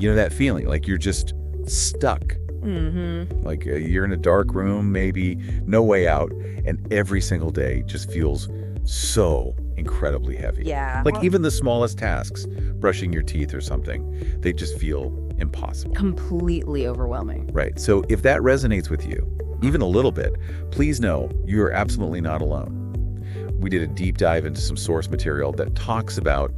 You know that feeling, like you're just stuck. Like you're in a dark room, maybe no way out, and every single day just feels so incredibly heavy. Yeah. Like even the smallest tasks, brushing your teeth or something, they just feel impossible. Completely overwhelming. Right. So if that resonates with you, even a little bit, please know you're absolutely not alone. We did a deep dive into some source material that talks about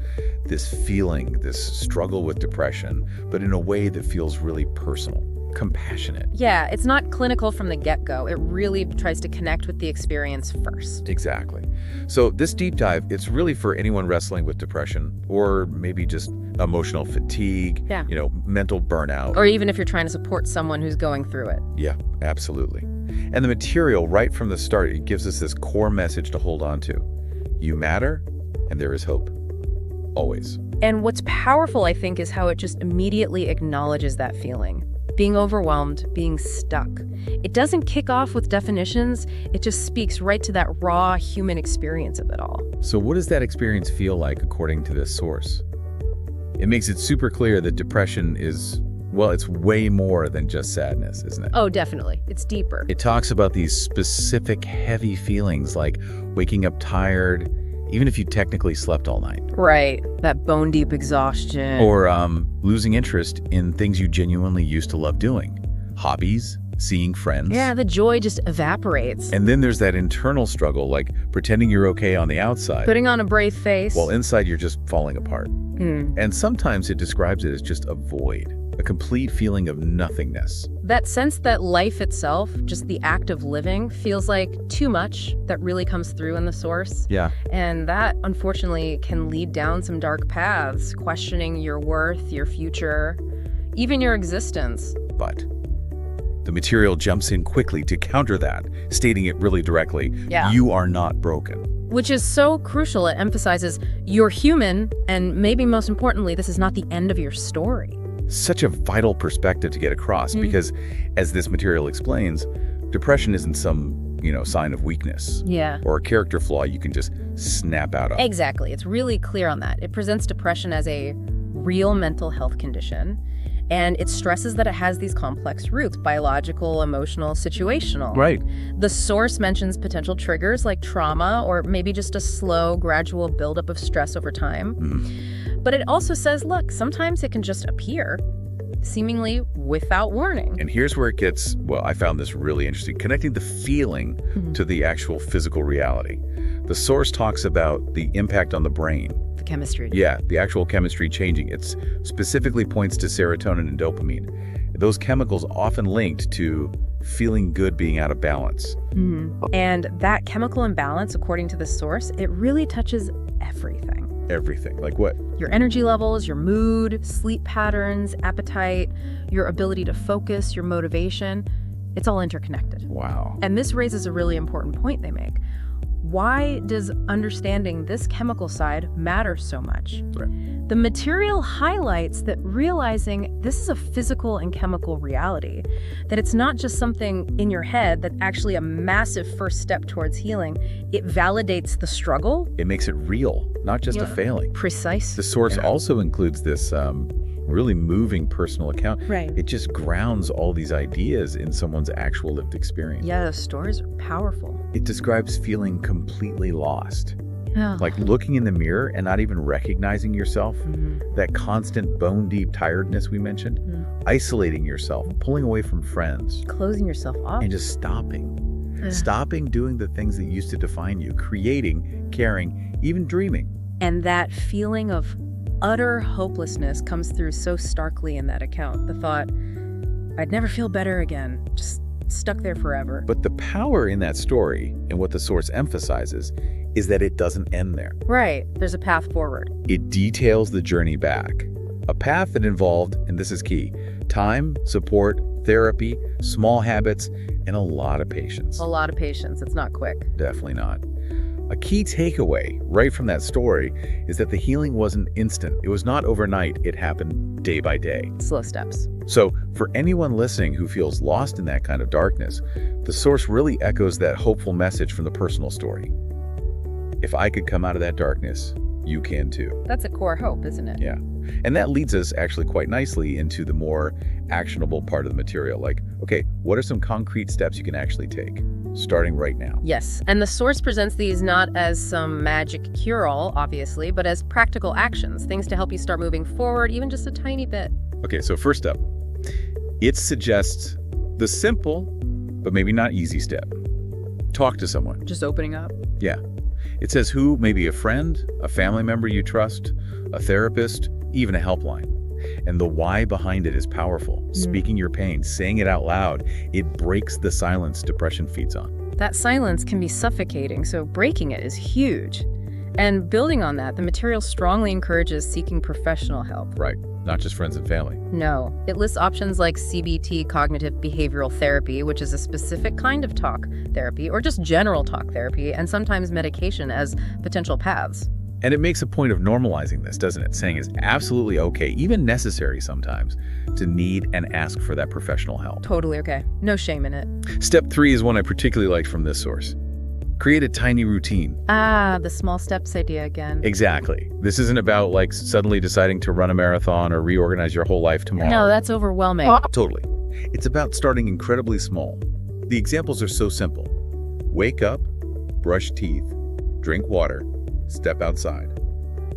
this feeling, this struggle with depression, but in a way that feels really personal, compassionate. Yeah, it's not clinical from the get-go. It really tries to connect with the experience first. Exactly. So this deep dive, it's really for anyone wrestling with depression or maybe just emotional fatigue, Yeah. mental burnout. Or even if you're trying to support someone who's going through it. Yeah, absolutely. And the material right from the start, it gives us this core message to hold on to. You matter, and there is hope. Always. And what's powerful, I think, is how it just immediately acknowledges that feeling. Being overwhelmed, being stuck. It doesn't kick off with definitions, it just speaks right to that raw human experience of it all. So what does that experience feel like according to this source? It makes it super clear that depression is, well, it's way more than just sadness, isn't it? Oh, definitely. It's deeper. It talks about these specific heavy feelings like waking up tired, even if you technically slept all night. Right. That bone-deep exhaustion. Or losing interest in things you genuinely used to love doing. Hobbies, seeing friends. Yeah, the joy just evaporates. And then there's that internal struggle, like pretending you're okay on the outside. Putting on a brave face. While inside you're just falling apart. And sometimes it describes it as just a void, a complete feeling of nothingness. That sense that life itself, just the act of living, feels like too much that really comes through in the source. Yeah. And that, unfortunately, can lead down some dark paths, questioning your worth, your future, even your existence. But the material jumps in quickly to counter that, stating it really directly. Yeah. You are not broken. Which is so crucial. It emphasizes you're human, and maybe most importantly, this is not the end of your story. Such a vital perspective to get across because, as this material explains, depression isn't some, sign of weakness. Yeah. Or a character flaw you can just snap out of. Exactly. It's really clear on that. It presents depression as a real mental health condition, and it stresses that it has these complex roots: biological, emotional, situational. Right. The source mentions potential triggers like trauma or maybe just a slow, gradual buildup of stress over time. But it also says, look, sometimes it can just appear, seemingly without warning. And here's where it gets, well, I found this really interesting, connecting the feeling to the actual physical reality. The source talks about the impact on the brain. The chemistry. Yeah, the actual chemistry changing. It specifically points to serotonin and dopamine. Those chemicals often linked to feeling good being out of balance. And that chemical imbalance, according to the source, it really touches everything. Everything. Like what? Your energy levels, your mood, sleep patterns, appetite, your ability to focus, your motivation. It's all interconnected. Wow. And this raises a really important point they make. Why does understanding this chemical side matter so much? Right. The material highlights that realizing this is a physical and chemical reality, that it's not just something in your head, that's actually a massive first step towards healing. It validates the struggle. It makes it real, not just a failing. Precise. The source also includes this really moving personal account. Right. It just grounds all these ideas in someone's actual lived experience. Yeah, the stories are powerful. It describes feeling completely lost. Yeah. Like looking in the mirror and not even recognizing yourself. That constant bone-deep tiredness we mentioned. Isolating yourself, pulling away from friends. Closing yourself off. And just stopping. Stopping doing the things that used to define you. Creating, caring, even dreaming. And that feeling of utter hopelessness comes through so starkly in that account. The thought, I'd never feel better again, just stuck there forever. But the power in that story, and what the source emphasizes, is that it doesn't end there. Right, there's a path forward. It details the journey back. A path that involved, and this is key, time, support, therapy, small habits, and a lot of patience. A lot of patience. It's not quick. Definitely not. A key takeaway right from that story is that the healing wasn't instant. It was not overnight. It happened day by day. Slow steps. So for anyone listening who feels lost in that kind of darkness, the source really echoes that hopeful message from the personal story. If I could come out of that darkness, you can too. That's a core hope, isn't it? Yeah. And that leads us actually quite nicely into the more actionable part of the material. Like, okay, what are some concrete steps you can actually take, starting right now? Yes, and the source presents these not as some magic cure-all, obviously, but as practical actions, things to help you start moving forward, even just a tiny bit. Okay, so first up, it suggests the simple, but maybe not easy step. Talk to someone. Just opening up. Yeah. It says who, maybe a friend, a family member you trust, a therapist, even a helpline. And the why behind it is powerful. Speaking your pain, saying it out loud, it breaks the silence depression feeds on. That silence can be suffocating, so breaking it is huge. And building on that, the material strongly encourages seeking professional help. Right, not just friends and family. No, it lists options like CBT, cognitive behavioral therapy, which is a specific kind of talk therapy, or just general talk therapy, and sometimes medication as potential paths. And it makes a point of normalizing this, doesn't it? Saying it's absolutely okay, even necessary sometimes, to need and ask for that professional help. Totally okay. No shame in it. Step 3 is one I particularly liked from this source. Create a tiny routine. Ah, the small steps idea again. Exactly. This isn't about like suddenly deciding to run a marathon or reorganize your whole life tomorrow. No, that's overwhelming. Totally. It's about starting incredibly small. The examples are so simple. Wake up, brush teeth, drink water, step outside.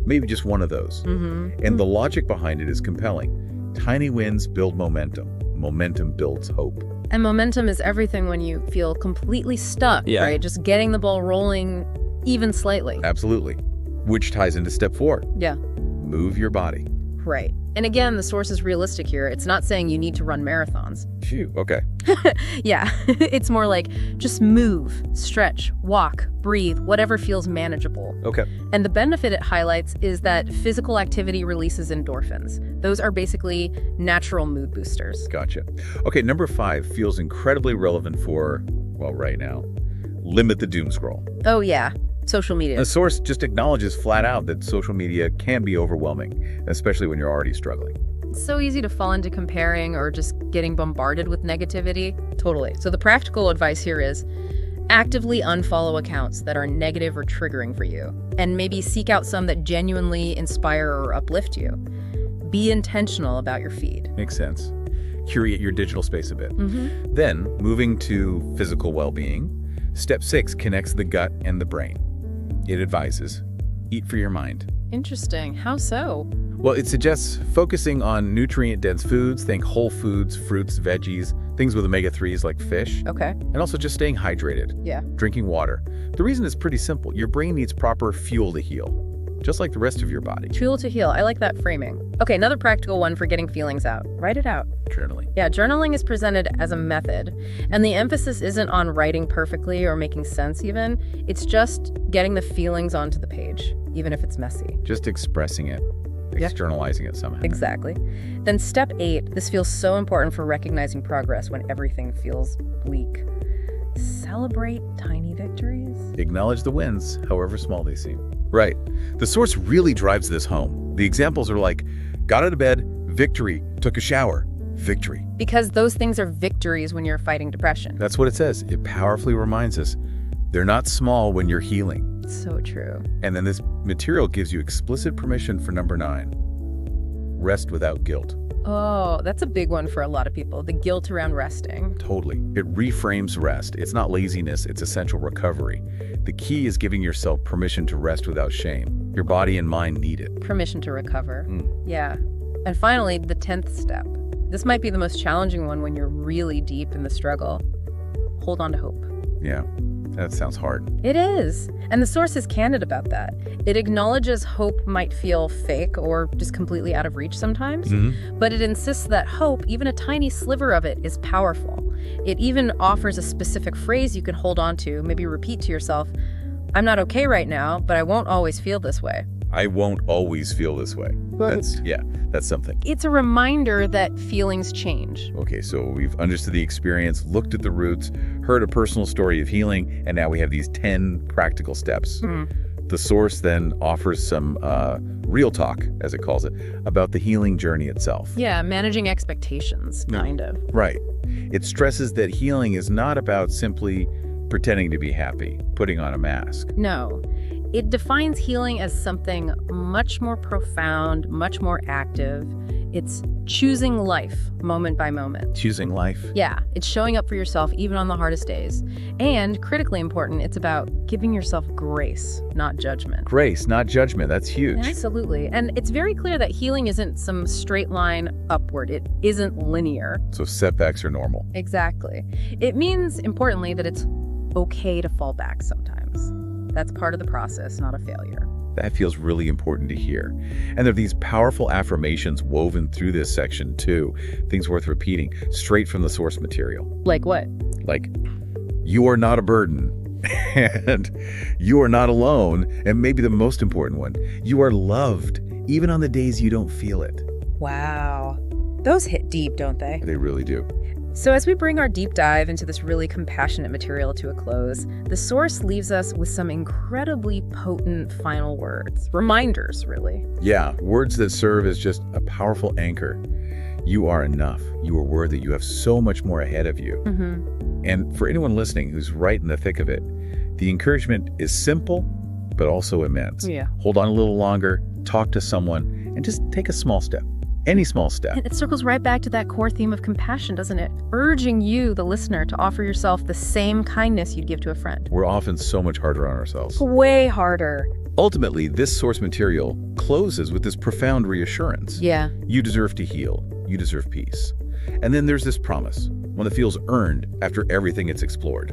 Maybe just one of those. And the logic behind it is compelling. Tiny wins build momentum. Momentum builds hope. And momentum is everything when you feel completely stuck, right? Just getting the ball rolling even slightly. Absolutely. Which ties into step 4. Yeah. Move your body. Right. And again, the source is realistic here. It's not saying you need to run marathons. Phew, okay. Yeah, it's more like just move, stretch, walk, breathe, whatever feels manageable. Okay. And the benefit it highlights is that physical activity releases endorphins. Those are basically natural mood boosters. Gotcha. Okay, number 5 feels incredibly relevant for, well, right now. Limit the doom scroll. Oh yeah, social media. The source just acknowledges flat out that social media can be overwhelming, especially when you're already struggling. It's so easy to fall into comparing or just getting bombarded with negativity. Totally. So the practical advice here is actively unfollow accounts that are negative or triggering for you, and maybe seek out some that genuinely inspire or uplift you. Be intentional about your feed. Makes sense. Curate your digital space a bit. Then, moving to physical well-being, step 6 connects the gut and the brain. It advises, eat for your mind. Interesting. How so? Well, it suggests focusing on nutrient-dense foods, think whole foods, fruits, veggies, things with omega-3s like fish. Okay. And also just staying hydrated. Yeah. Drinking water. The reason is pretty simple. Your brain needs proper fuel to heal, just like the rest of your body. Fuel to heal. I like that framing. Okay, another practical one for getting feelings out. Write it out. Journaling. Yeah, journaling is presented as a method, and the emphasis isn't on writing perfectly or making sense even. It's just getting the feelings onto the page, even if it's messy. Just expressing it. Externalizing it somehow. Exactly. Then step 8, this feels so important for recognizing progress when everything feels bleak. Celebrate tiny victories. Acknowledge the wins, however small they seem. Right. The source really drives this home. The examples are like, got out of bed, victory, took a shower, victory. Because those things are victories when you're fighting depression. That's what it says. It powerfully reminds us they're not small when you're healing. So true. And then this material gives you explicit permission for number 9. Rest without guilt. Oh, that's a big one for a lot of people, the guilt around resting. Totally. It reframes rest. It's not laziness, it's essential recovery. The key is giving yourself permission to rest without shame. Your body and mind need it. Permission to recover. Yeah. And finally, the 10th step. This might be the most challenging one when you're really deep in the struggle. Hold on to hope. Yeah, that sounds hard. It is. And the source is candid about that. It acknowledges hope might feel fake or just completely out of reach sometimes, but it insists that hope, even a tiny sliver of it, is powerful. It even offers a specific phrase you can hold on to, maybe repeat to yourself, I'm not okay right now, but I won't always feel this way. I won't always feel this way. That's something. It's a reminder that feelings change. Okay, so we've understood the experience, looked at the roots, heard a personal story of healing, and now we have these 10 practical steps. The source then offers some real talk, as it calls it, about the healing journey itself. Yeah, managing expectations, kind of. Right. It stresses that healing is not about simply pretending to be happy, putting on a mask. No. It defines healing as something much more profound, much more active. It's choosing life moment by moment. Choosing life? Yeah, it's showing up for yourself even on the hardest days. And critically important, it's about giving yourself grace, not judgment. Grace, not judgment. That's huge. Absolutely. And it's very clear that healing isn't some straight line upward. It isn't linear. So setbacks are normal. Exactly. It means, importantly, that it's okay to fall back sometimes. That's part of the process, not a failure. That feels really important to hear. And there are these powerful affirmations woven through this section too, things worth repeating, straight from the source material. Like what? Like, you are not a burden, and you are not alone, and maybe the most important one, you are loved, even on the days you don't feel it. Wow. Those hit deep, don't they? They really do. So as we bring our deep dive into this really compassionate material to a close, the source leaves us with some incredibly potent final words. Reminders, really. Yeah, words that serve as just a powerful anchor. You are enough. You are worthy. You have so much more ahead of you. And for anyone listening who's right in the thick of it, the encouragement is simple, but also immense. Yeah. Hold on a little longer, talk to someone, and just take a small step. Any small step. And it circles right back to that core theme of compassion, doesn't it? Urging you, the listener, to offer yourself the same kindness you'd give to a friend. We're often so much harder on ourselves. Way harder. Ultimately, this source material closes with this profound reassurance. Yeah. You deserve to heal. You deserve peace. And then there's this promise, one that feels earned after everything it's explored.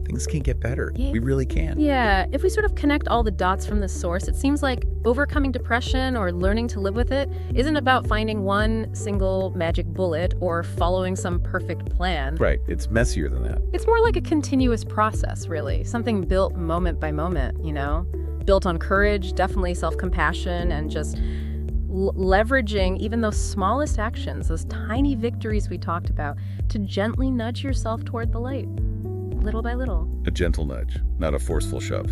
Things can get better. Yeah. We really can. Yeah, if we sort of connect all the dots from this source, it seems like overcoming depression or learning to live with it isn't about finding one single magic bullet or following some perfect plan. Right. It's messier than that. It's more like a continuous process, really. Something built moment by moment, you know? Built on courage, definitely self-compassion, and just leveraging even those smallest actions, those tiny victories we talked about, to gently nudge yourself toward the light. Little by little. A gentle nudge, not a forceful shove.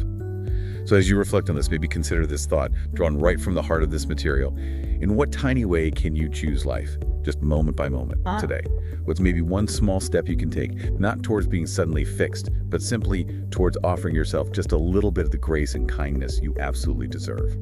So as you reflect on this, maybe consider this thought drawn right from the heart of this material. In what tiny way can you choose life, just moment by moment today? What's maybe one small step you can take, not towards being suddenly fixed, but simply towards offering yourself just a little bit of the grace and kindness you absolutely deserve?